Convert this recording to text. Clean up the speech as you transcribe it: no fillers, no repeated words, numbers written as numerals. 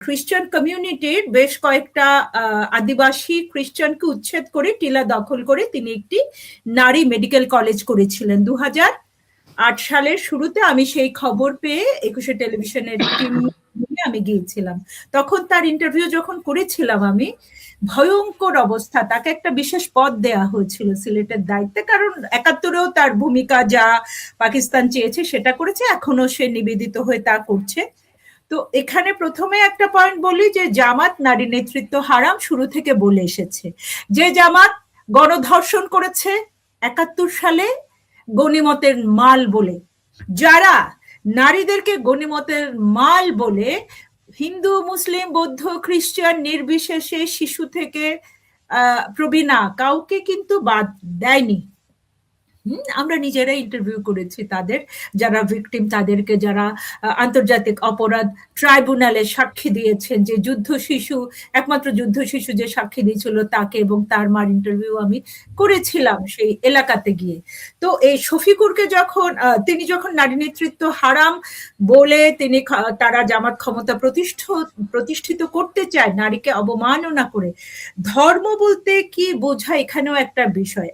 খ্রিস্টান কমিউনিটির বেশ কয়েকটা আদিবাসী খ্রিস্টানকে উচ্ছেদ করে টিলা দখল করে তিনি একটি নারী মেডিকেল কলেজ করেছিলেন 2008 সালের শুরুতে। আমি সেই খবর পেয়ে 21 টেলিভিশনের টিম নিয়ে আমি গিয়েছিলাম। তখন তার ইন্টারভিউ যখন করেছিলাম আমি, ভয়ঙ্কর অবস্থা। তাকে একটা বিশেষ পদ দেয়া হয়েছিল সিলেটের দায়িত্বে, কারণ 71-এও তার ভূমিকা যা পাকিস্তান চেয়েছে সেটা করেছে, এখনো সে নিবেদিত হয়ে তা করছে। তো এখানে প্রথমে একটা পয়েন্ট বলি যে জামাত নারী নেতৃত্ব হারাম শুরু থেকে বলে এসেছে। যে জামাত গণধর্ষণ করেছে 71 সালে গনিমতের মাল বলে, যারা নারীদেরকে গনিমতের মাল বলে হিন্দু মুসলিম বৌদ্ধ খ্রিস্টান নির্বিশেষে শিশু থেকে প্রবীণা কাউকে কিন্তু বাদ দেয়নি। আমরা নিজেরাই ইন্টারভিউ করেছি তাদের, যারা ভিকটিম, তাদেরকে যারা আন্তর্জাতিক অপরাধ ট্রাইব্যুনালে সাক্ষী দিয়েছেন, যে যুদ্ধ শিশু, একমাত্র যুদ্ধ শিশু যে সাক্ষী দিয়েছিল তাকে এবং তার মার ইন্টারভিউ আমি করেছিলাম সেই এলাকাতে গিয়ে। তো এই শফিকুরকে যখন তিনি যখন নারী নেতৃত্ব হারাম বলে তিনি তারা জামাত ক্ষমতা প্রতিষ্ঠিত করতে চায় নারীকে অবমাননা করে। ধর্ম বলতে কি বোঝায় এখানেও একটা বিষয়।